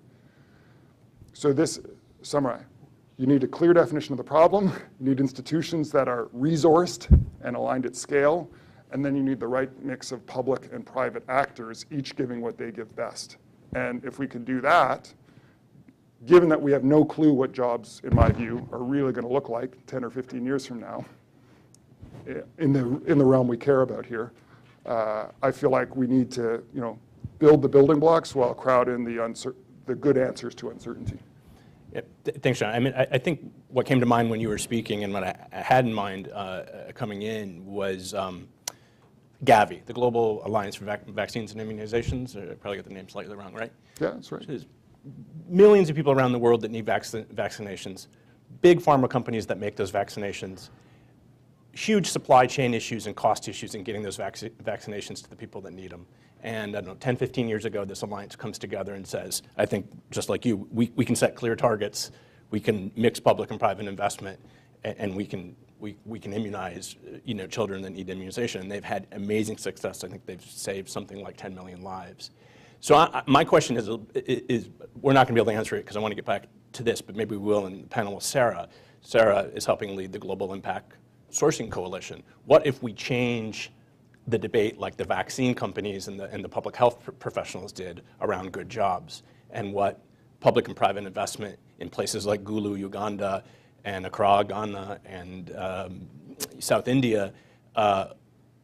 Speaker 3: So this, summarize, you need a clear definition of the problem, you need institutions that are resourced and aligned at scale, and then you need the right mix of public and private actors, each giving what they give best. And if we can do that, given that we have no clue what jobs, in my view, are really going to look like 10 or 15 years from now, in the realm we care about here, I feel like we need to build the building blocks while crowd in the good answers to uncertainty.
Speaker 2: Yeah, thanks, John. I mean, I think what came to mind when you were speaking and what I had in mind coming in was Gavi, the Global Alliance for Vaccines and Immunizations. I probably got the name slightly wrong, right?
Speaker 3: Yeah, that's right.
Speaker 2: There's millions of people around the world that need vaccinations, big pharma companies that make those vaccinations, huge supply chain issues and cost issues in getting those vaccinations to the people that need them. And I don't know, 10, 15 years ago, this alliance comes together and says, I think just like you, we can set clear targets, we can mix public and private investment, and we can immunize children that need immunization. And they've had amazing success. I think they've saved something like 10 million lives. So my question is we're not going to be able to answer it because I want to get back to this, but maybe we will in the panel with Sara. Sara is helping lead the Global Impact Sourcing Coalition. What if we change the debate like the vaccine companies and the public health professionals did around good jobs, and what public and private investment in places like Gulu, Uganda, and Accra, Ghana, and South India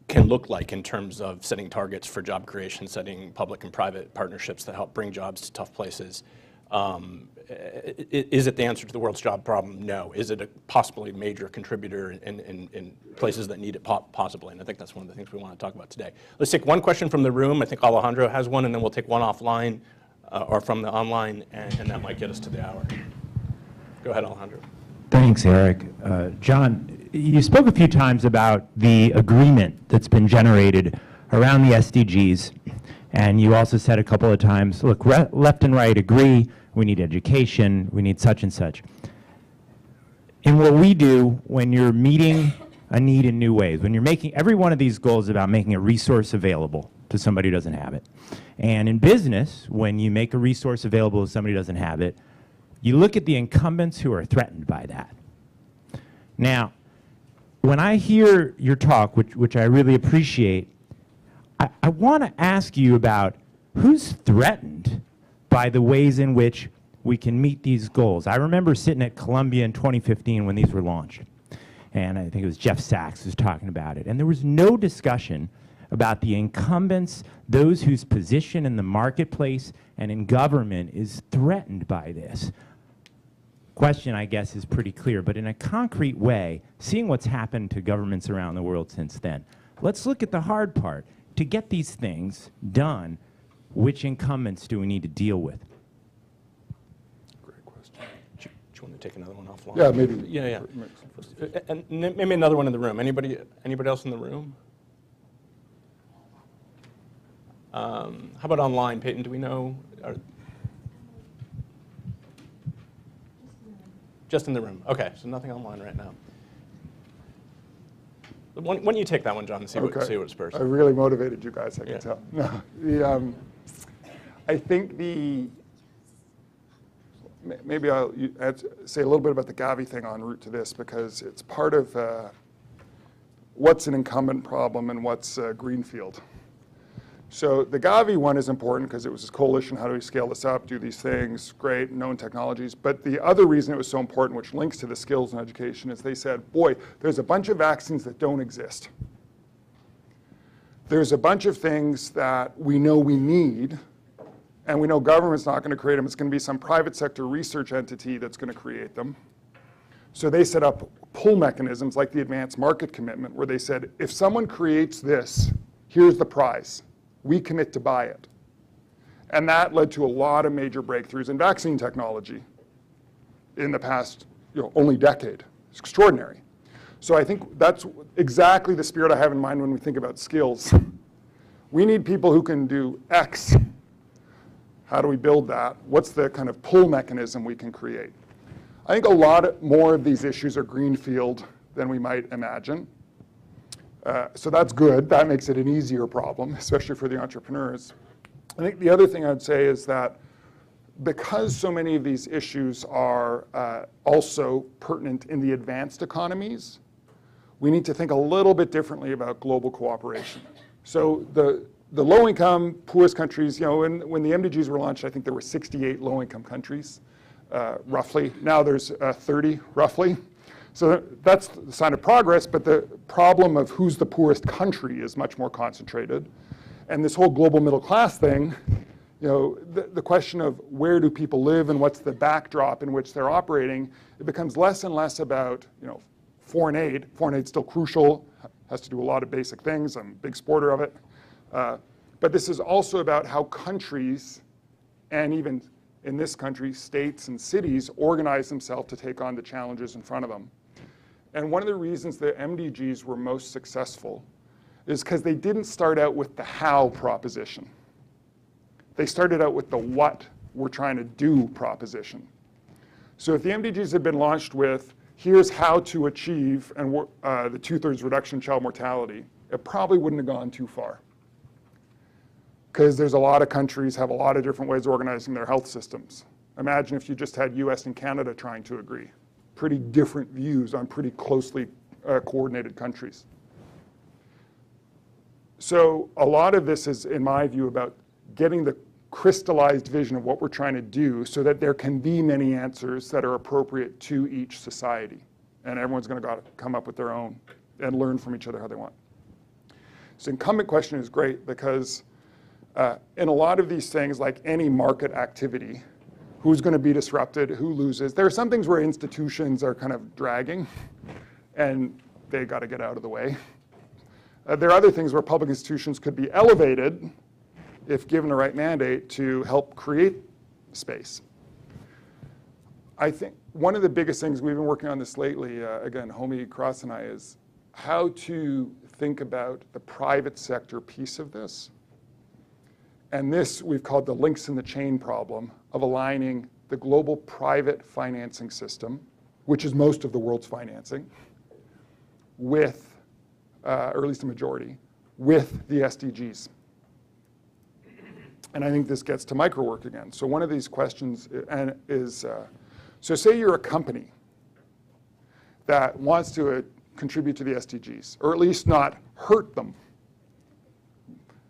Speaker 2: can look like in terms of setting targets for job creation, setting public and private partnerships that help bring jobs to tough places. Is it the answer to the world's job problem? No. Is it a possibly major contributor in places that need it? Possibly, and I think that's one of the things we want to talk about today. Let's take one question from the room. I think Alejandro has one, and then we'll take one offline or from the online, and that might get us to the hour. Go ahead, Alejandro.
Speaker 8: Thanks, Eric. John, you spoke a few times about the agreement that's been generated around the SDGs, and you also said a couple of times, look, left and right agree, we need education, we need such and such. In what we do, when you're meeting a need in new ways, when you're making, every one of these goals is about making a resource available to somebody who doesn't have it. And in business, when you make a resource available to somebody who doesn't have it, you look at the incumbents who are threatened by that. Now, when I hear your talk, which I really appreciate, I want to ask you about who's threatened by the ways in which we can meet these goals. I remember sitting at Columbia in 2015 when these were launched, and I think it was Jeff Sachs who was talking about it, and there was no discussion about the incumbents, those whose position in the marketplace and in government is threatened by this. Question, I guess, is pretty clear, but in a concrete way, seeing what's happened to governments around the world since then, let's look at the hard part. To get these things done, which incumbents do we need to deal with?
Speaker 2: Great question. Do you want to take another one offline?
Speaker 3: Yeah, maybe.
Speaker 2: Yeah. And maybe another one in the room. Anybody else in the room? How about online, Peyton? Do we know? Just in the room. Okay, so nothing online right now. Why don't you take that one, John, and see what it's first.
Speaker 3: I really motivated you guys, I can
Speaker 2: Yeah.
Speaker 3: tell. No, I think maybe I'll say a little bit about the Gavi thing en route to this, because it's part of what's an incumbent problem and what's greenfield. So the Gavi one is important because it was this coalition, how do we scale this up, do these things, great, known technologies. But the other reason it was so important, which links to the skills and education, is they said, boy, there's a bunch of vaccines that don't exist. There's a bunch of things that we know we need, and we know government's not going to create them. It's going to be some private sector research entity that's going to create them. So they set up pull mechanisms like the advanced market commitment, where they said, if someone creates this, here's the prize. We commit to buy it. And that led to a lot of major breakthroughs in vaccine technology in the past only decade. It's extraordinary. So I think that's exactly the spirit I have in mind when we think about skills. We need people who can do X. How do we build that? What's the kind of pull mechanism we can create? I think a lot more of these issues are greenfield than we might imagine. So that's good. That makes it an easier problem, especially for the entrepreneurs. I think the other thing I'd say is that because so many of these issues are also pertinent in the advanced economies, we need to think a little bit differently about global cooperation. So the low-income, poorest countries, when the MDGs were launched, I think there were 68 low-income countries, roughly. Now there's 30, roughly. So that's the sign of progress, but the problem of who's the poorest country is much more concentrated. And this whole global middle class thing, the question of where do people live and what's the backdrop in which they're operating, it becomes less and less about foreign aid. Foreign aid's still crucial, has to do a lot of basic things. I'm a big supporter of it. But this is also about how countries, and even in this country, states and cities, organize themselves to take on the challenges in front of them. And one of the reasons the MDGs were most successful is because they didn't start out with the how proposition. They started out with the what we're trying to do proposition. So if the MDGs had been launched with, here's how to achieve the 2/3 reduction in child mortality, it probably wouldn't have gone too far. Because there's a lot of countries have a lot of different ways of organizing their health systems. Imagine if you just had US and Canada trying to agree. Pretty different views on pretty closely coordinated countries. So a lot of this is, in my view, about getting the crystallized vision of what we're trying to do so that there can be many answers that are appropriate to each society. And everyone's going to come up with their own and learn from each other how they want. So incumbent question is great because in a lot of these things, like any market activity, who's going to be disrupted, who loses. There are some things where institutions are kind of dragging, and they got to get out of the way. There are other things where public institutions could be elevated if given the right mandate to help create space. I think one of the biggest things we've been working on this lately, again, Homie Cross and I, is how to think about the private sector piece of this. And this we've called the links in the chain problem of aligning the global private financing system, which is most of the world's financing, with, or at least a majority, with the SDGs. And I think this gets to microwork again. So one of these questions is, so say you're a company that wants to contribute to the SDGs, or at least not hurt them.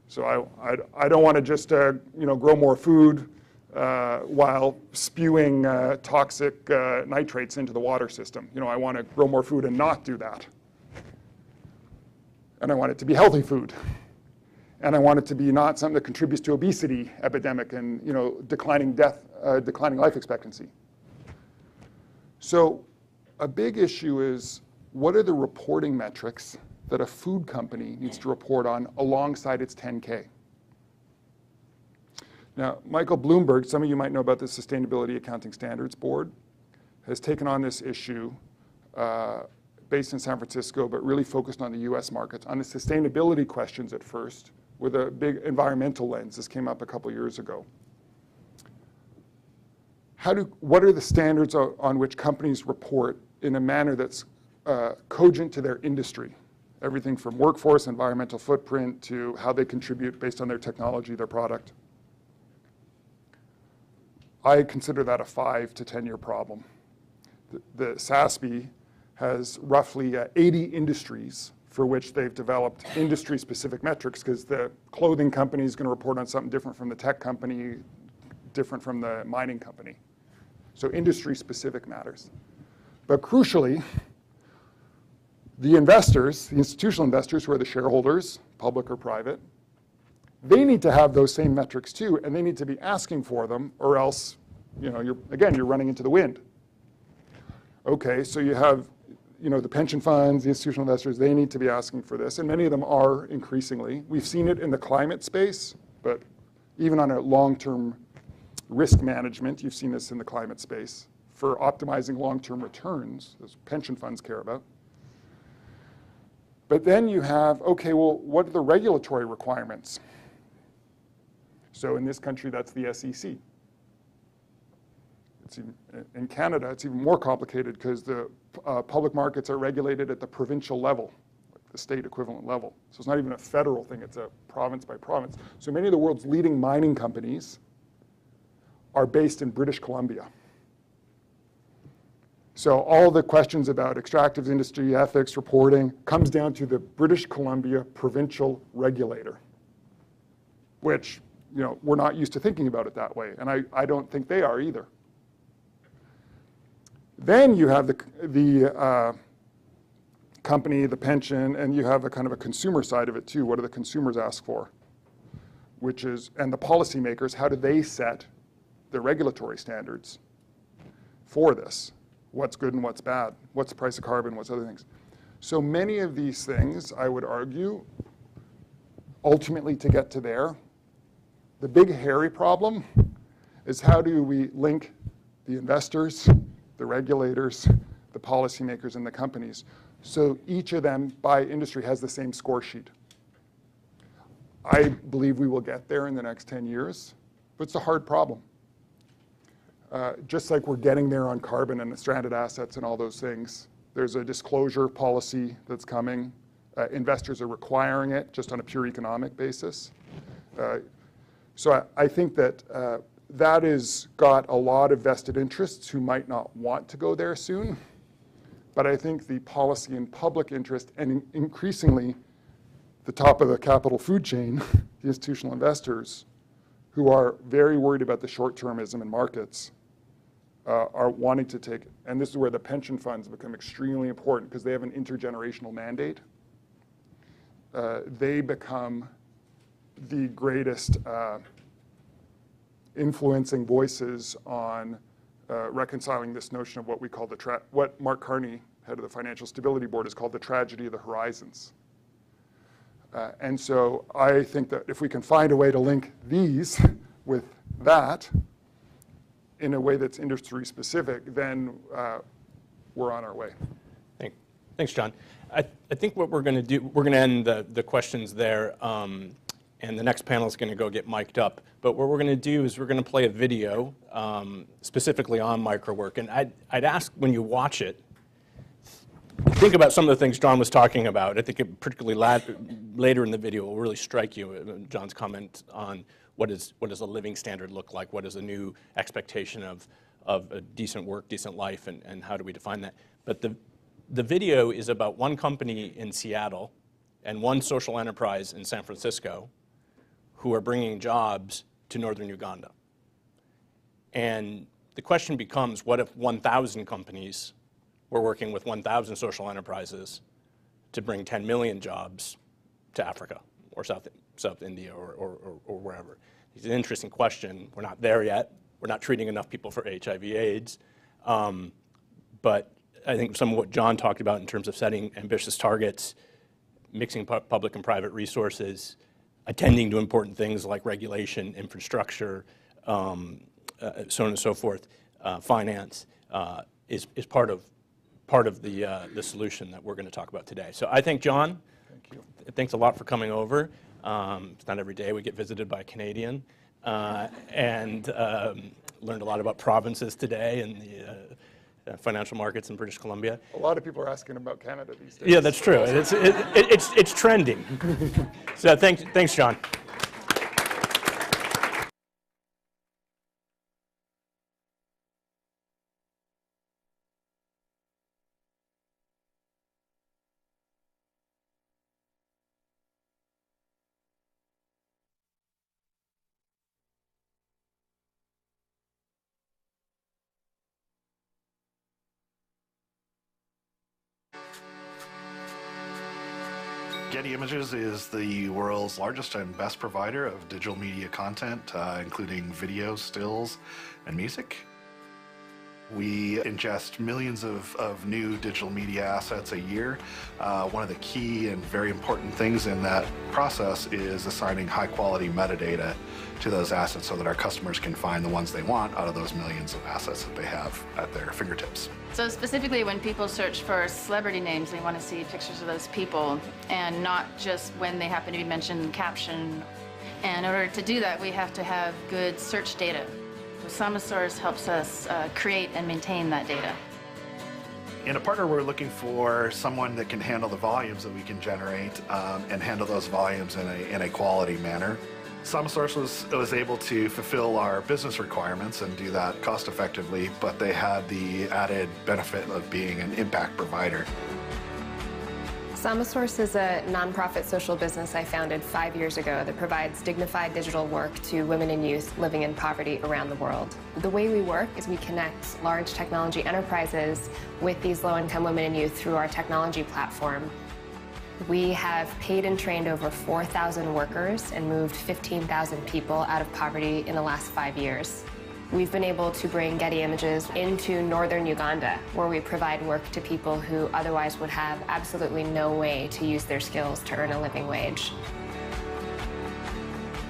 Speaker 3: So I don't want to just grow more food while spewing toxic nitrates into the water system. I want to grow more food and not do that. And I want it to be healthy food. And I want it to be not something that contributes to obesity epidemic and declining life expectancy. So a big issue is, what are the reporting metrics that a food company needs to report on alongside its 10K? Now, Michael Bloomberg, some of you might know about the Sustainability Accounting Standards Board, has taken on this issue based in San Francisco, but really focused on the US markets, on the sustainability questions at first, with a big environmental lens. This came up a couple years ago. What are the standards on which companies report in a manner that's cogent to their industry? Everything from workforce, environmental footprint, to how they contribute based on their technology, their product. I consider that a 5 to 10 year problem. The SASB has roughly 80 industries for which they've developed industry-specific metrics, because the clothing company is going to report on something different from the tech company, different from the mining company. So industry-specific matters. But crucially, the investors, the institutional investors who are the shareholders, public or private, they need to have those same metrics too, and they need to be asking for them, or else, you're running into the wind. Okay, so you have, the pension funds, the institutional investors, they need to be asking for this, and many of them are increasingly. We've seen it in the climate space, but even on a long-term risk management, you've seen this in the climate space for optimizing long-term returns, as pension funds care about. But then you have, okay, well, what are the regulatory requirements? So in this country, that's the SEC. In Canada, it's even more complicated because the public markets are regulated at the provincial level, like the state equivalent level. So it's not even a federal thing, it's a province by province. So many of the world's leading mining companies are based in British Columbia. So all the questions about extractive industry ethics reporting comes down to the British Columbia provincial regulator, which we're not used to thinking about it that way, and I don't think they are either. Then you have the company, the pension, and you have a kind of a consumer side of it too. What do the consumers ask for? And the policymakers, how do they set the regulatory standards for this? What's good and what's bad? What's the price of carbon? What's other things? So many of these things, I would argue, ultimately to get to there, the big hairy problem is how do we link the investors, the regulators, the policymakers, and the companies, so each of them by industry has the same score sheet. I believe we will get there in the next 10 years, but it's a hard problem. Just like we're getting there on carbon and the stranded assets and all those things, there's a disclosure policy that's coming. Investors are requiring it just on a pure economic basis. So I think that that has got a lot of vested interests who might not want to go there soon. But I think the policy and public interest, and increasingly the top of the capital food chain, the institutional investors, who are very worried about the short-termism in markets, are wanting to take, and this is where the pension funds become extremely important because they have an intergenerational mandate. they become the greatest influencing voices on reconciling this notion of what we call what Mark Carney, head of the Financial Stability Board, has called the tragedy of the horizons. And so I think that if we can find a way to link these with that in a way that's industry specific, then we're on our way.
Speaker 2: Thanks, John. I think what we're going to do, we're going to end the questions there, and the next panel is going to go get mic'd up. But what we're going to do is we're going to play a video specifically on Microwork. And I'd ask when you watch it, think about some of the things John was talking about. I think it particularly later in the video will really strike you, John's comment on what does a living standard look like, what is a new expectation of a decent work, decent life, and how do we define that. But the video is about one company in Seattle and one social enterprise in San Francisco who are bringing jobs to northern Uganda. And the question becomes, what if 1,000 companies were working with 1,000 social enterprises to bring 10 million jobs to Africa or South India or wherever? It's an interesting question. We're not there yet. We're not treating enough people for HIV/AIDS. But I think some of what John talked about in terms of setting ambitious targets, mixing public and private resources, attending to important things like regulation, infrastructure, so on and so forth, finance, is part of the solution that we're going to talk about today. So I thank John.
Speaker 3: Thank you.
Speaker 2: Thanks a lot for coming over. It's not every day we get visited by a Canadian, and learned a lot about provinces today and the financial markets in British Columbia.
Speaker 3: A lot of people are asking about Canada these days.
Speaker 2: Yeah, that's true. It's trending. So thanks, John.
Speaker 9: Getty Images is the world's largest and best provider of digital media content, including video, stills, and music. We ingest millions of new digital media assets a year. One of the key and very important things in that process is assigning high-quality metadata to those assets so that our customers can find the ones they want out of those millions of assets that they have at their fingertips.
Speaker 10: So specifically when people search for celebrity names, they want to see pictures of those people and not just when they happen to be mentioned in the caption. And in order to do that, we have to have good search data. Samasource helps us create and maintain that data.
Speaker 9: In a partner, we're looking for someone that can handle the volumes that we can generate and handle those volumes in a quality manner. Samasource was able to fulfill our business requirements and do that cost effectively, but they had the added benefit of being an impact provider.
Speaker 11: Samasource is a nonprofit social business I founded 5 years ago that provides dignified digital work to women and youth living in poverty around the world. The way we work is we connect large technology enterprises with these low-income women and youth through our technology platform. We have paid and trained over 4,000 workers and moved 15,000 people out of poverty in the last 5 years. We've been able to bring Getty Images into northern Uganda, where we provide work to people who otherwise would have absolutely no way to use their skills to earn a living wage.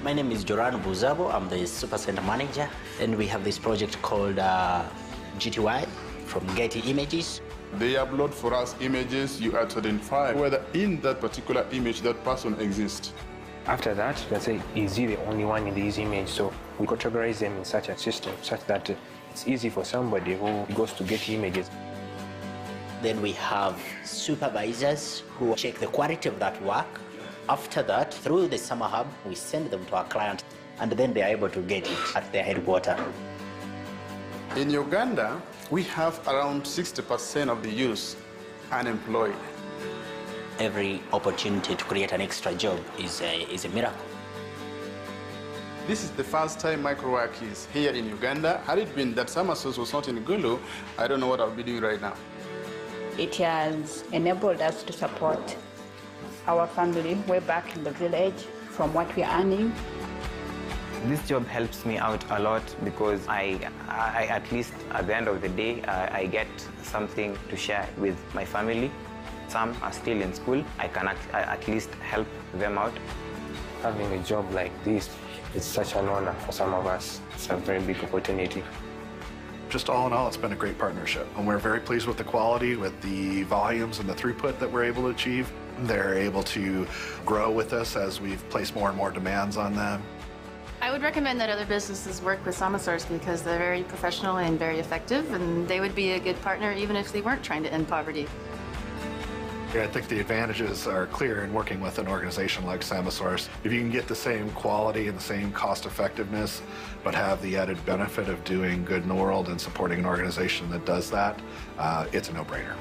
Speaker 12: My name is Joran Buzabo. I'm the Super Center Manager, and we have this project called GTY from Getty Images.
Speaker 13: They upload for us images. You are to identify whether in that particular image that person exists.
Speaker 14: After that, let's say, is he the only one in these images? So we categorize them in such a system such that it's easy for somebody who goes to get images.
Speaker 12: Then we have supervisors who check the quality of that work. After that, through the Summer Hub, we send them to our client, and then they are able to get it at their headquarters.
Speaker 13: In Uganda, we have around 60% of the youth unemployed.
Speaker 12: Every opportunity to create an extra job is a miracle.
Speaker 13: This is the first time Microwork is here in Uganda. Had it been that Samasource was not in Gulu, I don't know what I'll be doing right now.
Speaker 15: It has enabled us to support our family way back in the village from what we're earning.
Speaker 16: This job helps me out a lot because I at least at the end of the day, I get something to share with my family. Some are still in school. I can at least help them out.
Speaker 14: Having a job like this, it's such an honor for some of us. It's a very big opportunity.
Speaker 9: Just all in all, it's been a great partnership. And we're very pleased with the quality, with the volumes and the throughput that we're able to achieve. They're able to grow with us as we've placed more and more demands on them.
Speaker 10: I would recommend that other businesses work with SamaSource because they're very professional and very effective, and they would be a good partner even if they weren't trying to end poverty.
Speaker 9: I think the advantages are clear in working with an organization like SamaSource. If you can get the same quality and the same cost effectiveness, but have the added benefit of doing good in the world and supporting an organization that does that, it's a no-brainer.